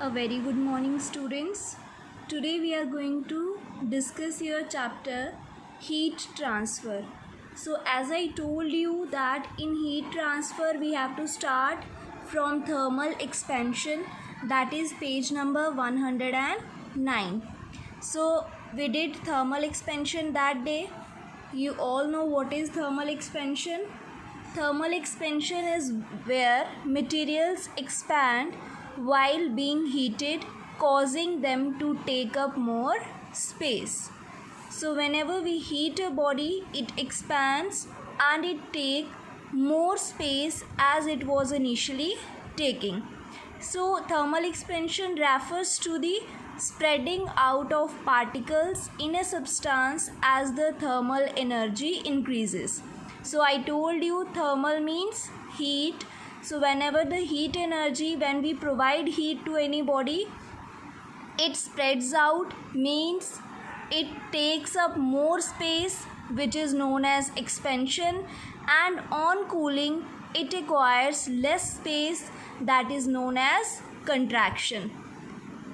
A very good morning, students. Today we are going to discuss your chapter heat transfer. So as I told you that in heat transfer we have to start from thermal expansion, that is page number 109. So we did thermal expansion that day. You all know what is thermal expansion. Thermal expansion is where materials expand while being heated, causing them to take up more space. So whenever we heat a body, it expands and it takes more space as it was initially taking. So thermal expansion refers to the spreading out of particles in a substance as the thermal energy increases. So I told you thermal means heat. So whenever the heat energy, when we provide heat to any body, it spreads out, means it takes up more space, which is known as expansion, and on cooling it acquires less space, that is known as contraction.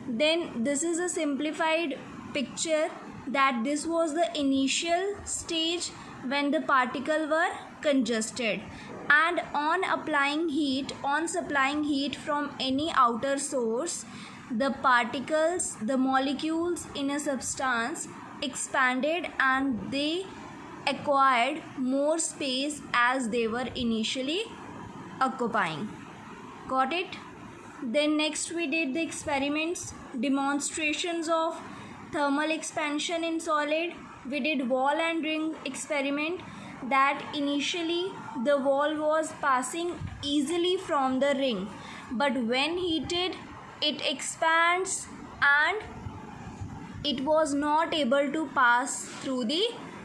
Then this is a simplified picture that this was the initial stage when the particles were congested, and on supplying heat from any outer source, the particles, the molecules in a substance expanded and they acquired more space as they were initially occupying. Got it? Then next we did the experiments, demonstrations of thermal expansion in solid. We did wall and ring experiment, that initially the wall was passing easily from the ring, but when heated it expands and it was not able to pass through the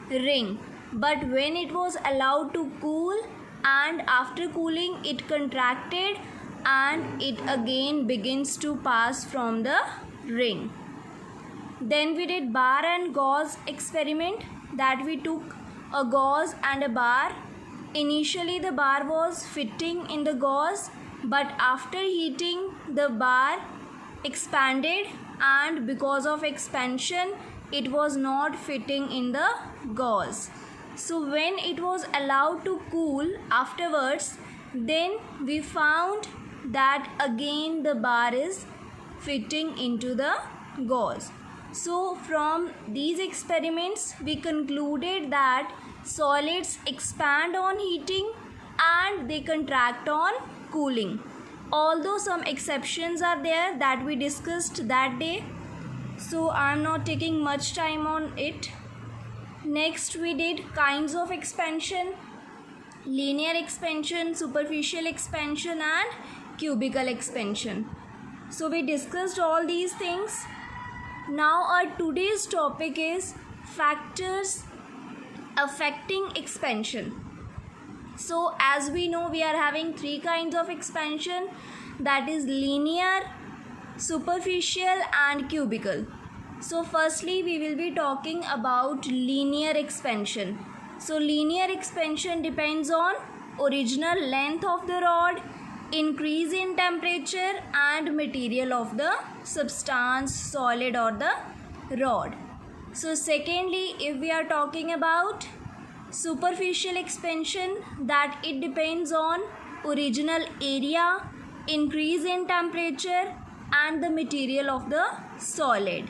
ring. But when it was allowed to cool, and after cooling it contracted and it again begins to pass from the ring. Then we did bar and gauze experiment, that we took a gauze and a bar. Initially the bar was fitting in the gauze, but after heating the bar expanded, and because of expansion it was not fitting in the gauze. So when it was allowed to cool afterwards, then we found that again the bar is fitting into the gauze. So from these experiments we concluded that solids expand on heating and they contract on cooling, although some exceptions are there that we discussed that day, so I am not taking much time on it. Next we did kinds of expansion: linear expansion, superficial expansion and cubical expansion. So we discussed all these things. Now our today's topic is factors affecting expansion. So as we know, we are having three kinds of expansion, that is linear, superficial and cubical. So firstly we will be talking about linear expansion. So linear expansion depends on original length of the rod, increase in temperature and material of the substance, solid or the rod. So secondly, if we are talking about superficial expansion, that it depends on original area, increase in temperature and the material of the solid.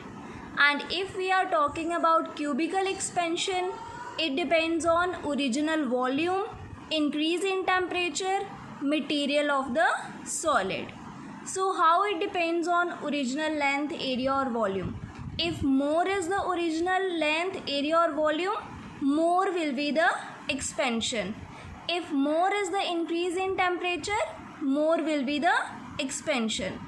And if we are talking about cubical expansion, it depends on original volume, increase in temperature, material of the solid. So how it depends on original length, area or volume? If more is the original length, area or volume, more will be the expansion. If more is the increase in temperature, more will be the expansion.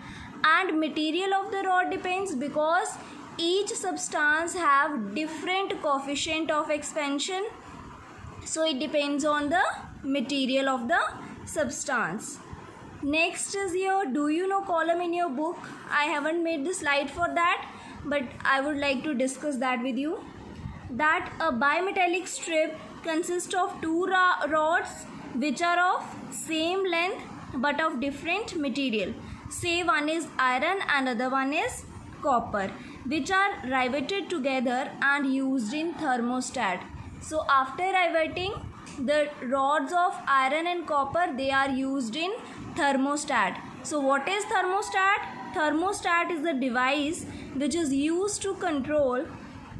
And material of the rod depends, because each substance have different coefficient of expansion, so it depends on the material of the substance. Next is your do you know column in your book. I haven't made the slide for that, but I would like to discuss that with you. That a bimetallic strip consists of two rods which are of same length but of different material. Say one is iron and other one is copper, which are riveted together and used in thermostat. So after riveting, the rods of iron and copper, they are used in thermostat. So what is thermostat? Thermostat is the device which is used to control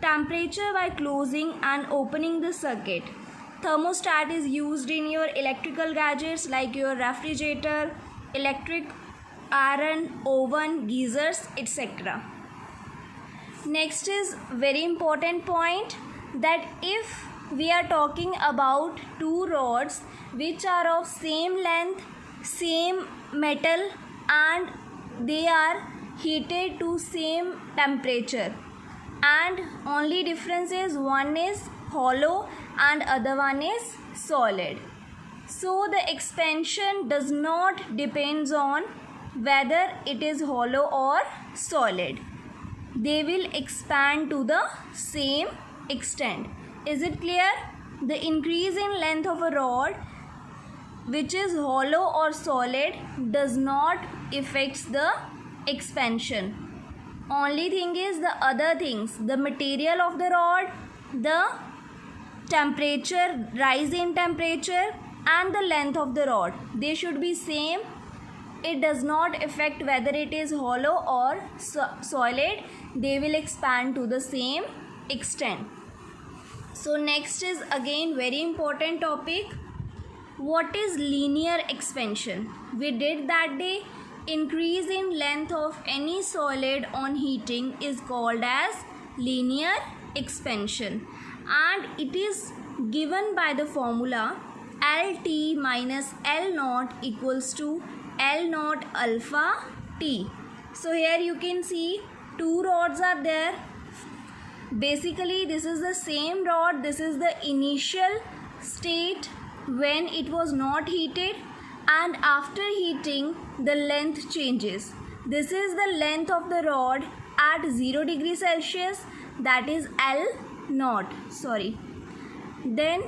temperature by closing and opening the circuit. Thermostat is used in your electrical gadgets like your refrigerator, electric iron, oven, geysers, etc. Next is very important point, that if we are talking about two rods which are of same length, same metal, and they are heated to same temperature, and only difference is one is hollow and other one is solid. So the expansion does not depends on whether it is hollow or solid. They will expand to the same extent. Is it clear? The increase in length of a rod which is hollow or solid does not affect the expansion. Only thing is the other things, the material of the rod, the temperature, rise in temperature, and the length of the rod, they should be same. It does not affect whether it is hollow or solid. They will expand to the same extent. So next is again very important topic. What is linear expansion? We did that day. Increase in length of any solid on heating is called as linear expansion, and it is given by the formula LT minus L naught equals to L naught alpha T. So here you can see two rods are there. Basically this is the same rod. This is the initial state when it was not heated, and after heating the length changes. This is the length of the rod at 0 degrees Celsius, that is L naught. Then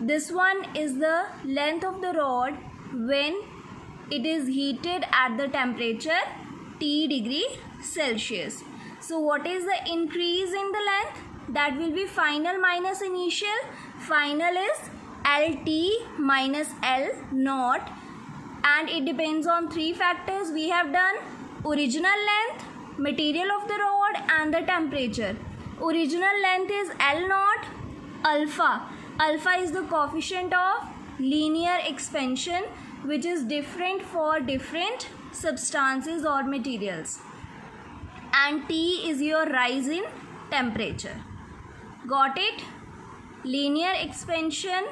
this one is the length of the rod when it is heated at the temperature T degree Celsius. So what is the increase in the length? That will be final minus initial. Final is LT minus L naught, and it depends on three factors we have done: original length, material of the rod, and the temperature. Original length is L naught. Alpha. Alpha is the coefficient of linear expansion, which is different for different substances or materials. And T is your rise in temperature. Got it? Linear expansion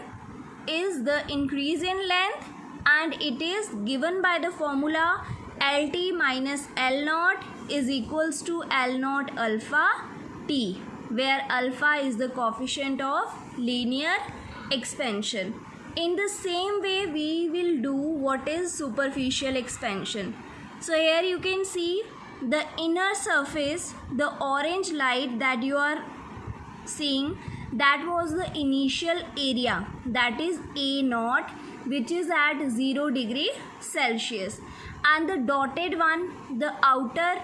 is the increase in length, and it is given by the formula LT minus L naught is equals to L naught alpha T, where alpha is the coefficient of linear expansion. In the same way we will do what is superficial expansion. So here you can see the inner surface, the orange light that you are seeing, that was the initial area, that is A naught, which is at 0 degree Celsius, and the dotted one, the outer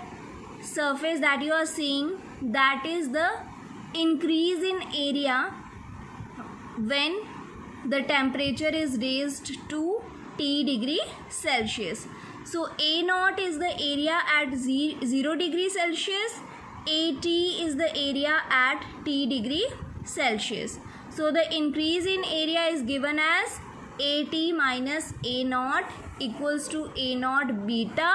surface that you are seeing, that is the increase in area when the temperature is raised to T degree Celsius. So A naught is the area at 0 degree Celsius, AT is the area at T degree Celsius. So the increase in area is given as AT minus A naught equals to A naught beta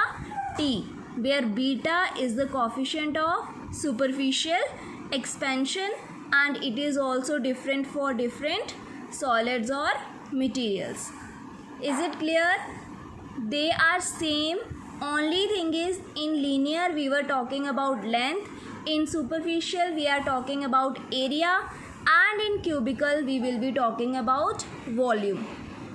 T, where beta is the coefficient of superficial expansion, and it is also different for different solids or materials. Is it clear? They are same. Only thing is, in linear we were talking about length, in superficial we are talking about area, and in cubical we will be talking about volume.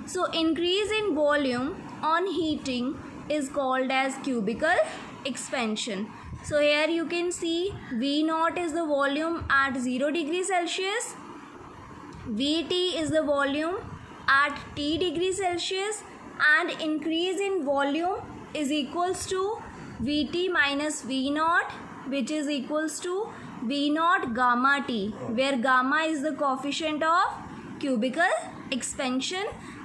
So increase in volume on heating is called as cubical expansion. So here you can see V naught is the volume at 0 degree Celsius, Vt is the volume at T degree Celsius, and increase in volume is equals to Vt minus V naught, which is equals to V naught gamma T, where gamma is the coefficient of cubical expansion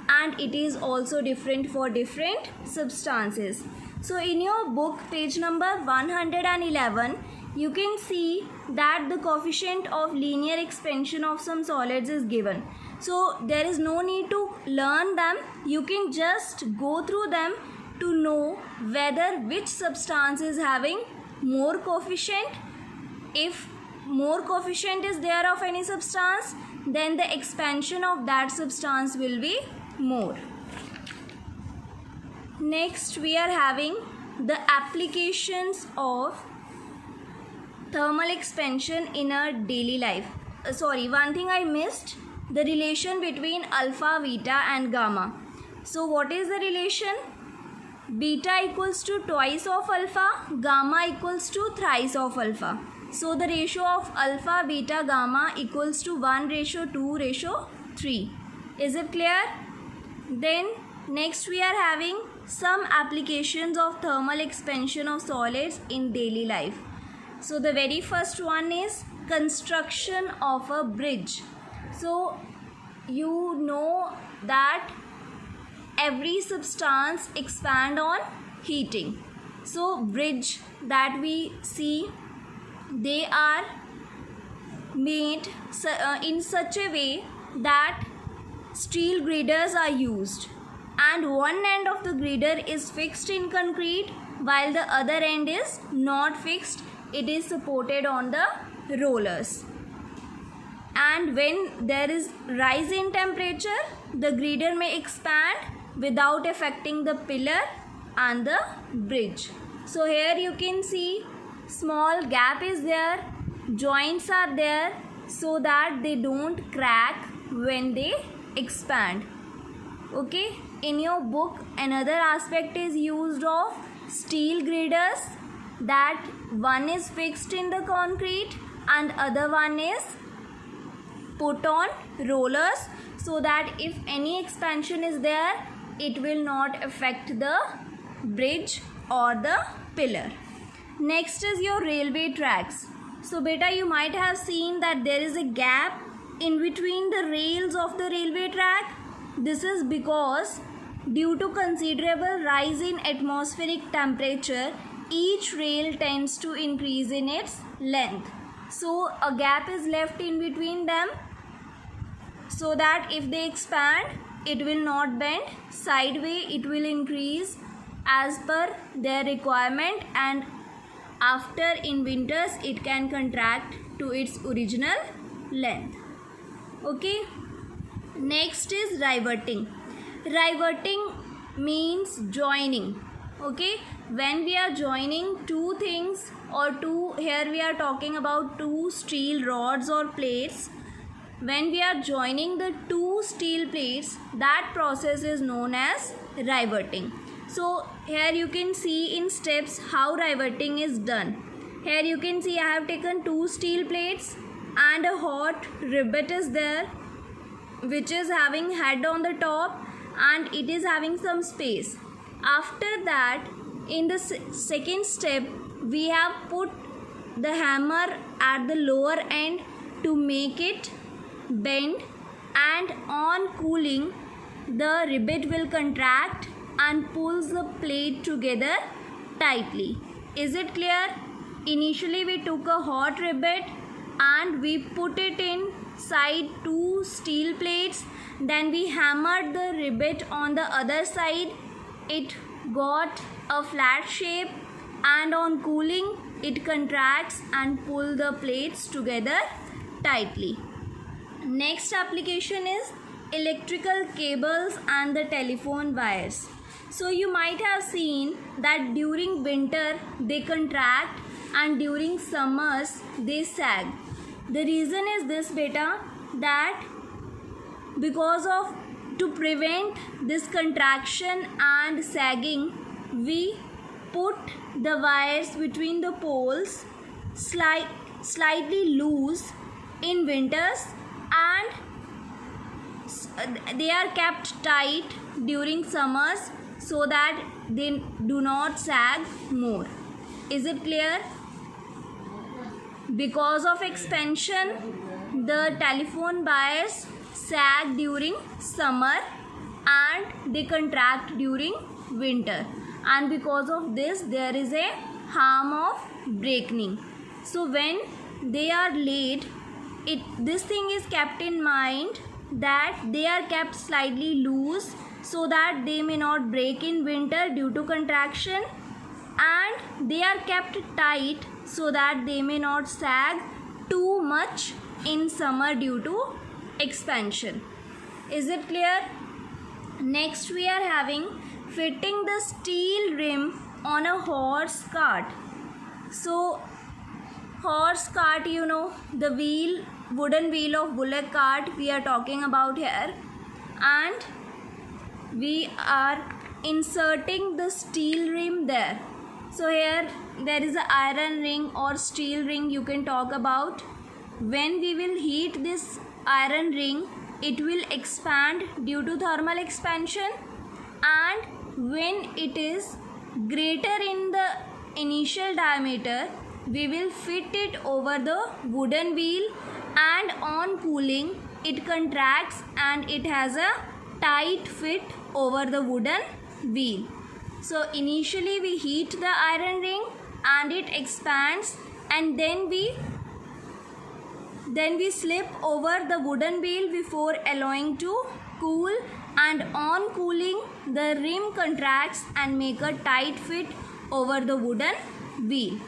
and it is also different for different substances. So in your book, page number 111, you can see that the coefficient of linear expansion of some solids is given. So there is no need to learn them. You can just go through them to know whether which substance is having more coefficient. If more coefficient is there of any substance, then the expansion of that substance will be more. Next we are having the applications of thermal expansion in our daily life. One thing I missed, the relation between alpha, beta and gamma. So what is the relation? Beta equals to twice of alpha, gamma equals to thrice of alpha. So the ratio of alpha, beta, gamma equals to 1:2:3. Is it clear? Then next we are having some applications of thermal expansion of solids in daily life. So the very first one is construction of a bridge. So you know that every substance expand on heating. So bridge that we see, they are made in such a way that steel girders are used, and one end of the girder is fixed in concrete while the other end is not fixed. It is supported on the rollers, and when there is rise in temperature, the girder may expand without affecting the pillar and the bridge. So here you can see small gap is there, joints are there, so that they don't crack when they expand. Okay, in your book another aspect is used of steel girders, that one is fixed in the concrete and other one is put on rollers, so that if any expansion is there, it will not affect the bridge or the pillar. Next is your railway tracks. So beta, you might have seen that there is a gap in between the rails of the railway track. This is because due to considerable rise in atmospheric temperature, each rail tends to increase in its length. So a gap is left in between them, so that if they expand, it will not bend sideways, it will increase as per their requirement, and after in winters it can contract to its original length. Okay, next is riveting. Riveting means joining. Okay, when we are joining two things, or here we are talking about two steel rods or plates. When we are joining the two steel plates, that process is known as riveting. So here you can see in steps how riveting is done. Here you can see I have taken two steel plates and a hot rivet is there, which is having head on the top and it is having some space. After that, in the second step, we have put the hammer at the lower end to make it bend, and on cooling the rivet will contract and pulls the plate together tightly. Is it clear? Initially we took a hot rivet and we put it inside two steel plates, then we hammered the rivet on the other side. It got a flat shape, and on cooling it contracts and pull the plates together tightly. Next application is electrical cables and the telephone wires. So you might have seen that during winter they contract and during summers they sag. The reason is this beta, that because of to prevent this contraction and sagging, we put the wires between the poles slightly loose in winters, and they are kept tight during summers, so that they do not sag more. Is it clear? Because of expansion, the telephone wires sag during summer and they contract during winter, and because of this there is a harm of breaking. So when they are laid, this thing is kept in mind that they are kept slightly loose so that they may not break in winter due to contraction, and they are kept tight so that they may not sag too much in summer due to expansion. Is it clear? Next we are having fitting the steel rim on a horse cart. So horse cart, you know, the wheel, wooden wheel of bullock cart we are talking about here, and we are inserting the steel rim there. So here there is an iron ring or steel ring you can talk about. When we will heat this iron ring, it will expand due to thermal expansion, and when it is greater in the initial diameter, we will fit it over the wooden wheel, and on cooling it contracts and it has a tight fit over the wooden wheel. So initially we heat the iron ring and it expands, and then we slip over the wooden wheel before allowing to cool, and on cooling the rim contracts and make a tight fit over the wooden wheel.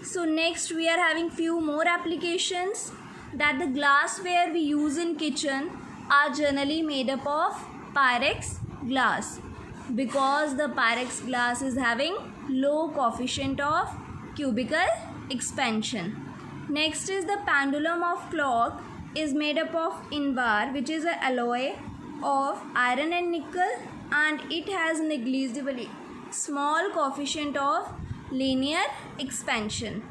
So next we are having few more applications, that the glassware we use in kitchen are generally made up of Pyrex glass, because the Pyrex glass is having low coefficient of cubical expansion. Next is the pendulum of clock is made up of Invar, which is an alloy of iron and nickel, and it has negligibly small coefficient of linear expansion,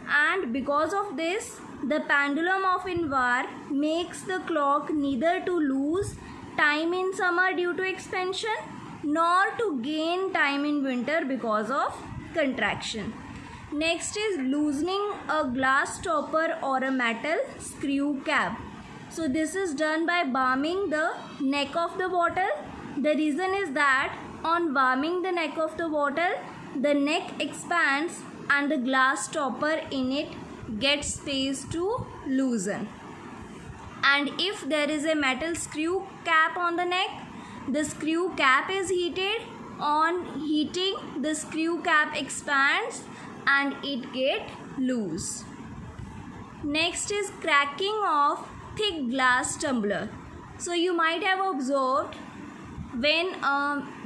and because of this the pendulum of Invar makes the clock neither to lose time in summer due to expansion nor to gain time in winter because of contraction. Next is loosening a glass stopper or a metal screw cap. So this is done by warming the neck of the bottle. The reason is that on warming the neck of the bottle, the neck expands and the glass stopper in it gets space to loosen. And if there is a metal screw cap on the neck, the screw cap is heated. On heating, the screw cap expands and it get loose. Next is cracking of thick glass tumbler. So you might have observed when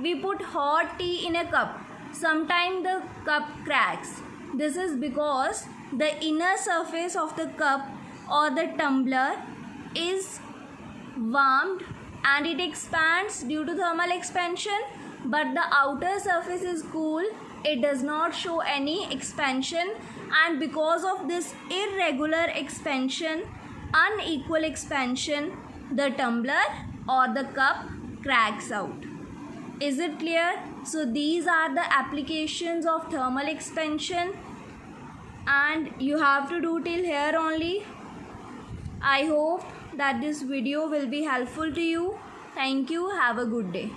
we put hot tea in a cup, sometimes the cup cracks. This is because the inner surface of the cup or the tumbler is warmed and it expands due to thermal expansion, but the outer surface is cool. It does not show any expansion, and because of this irregular expansion, unequal expansion, the tumbler or the cup cracks out. Is it clear? So these are the applications of thermal expansion, and you have to do till here only. I hope that this video will be helpful to you. Thank you. Have a good day.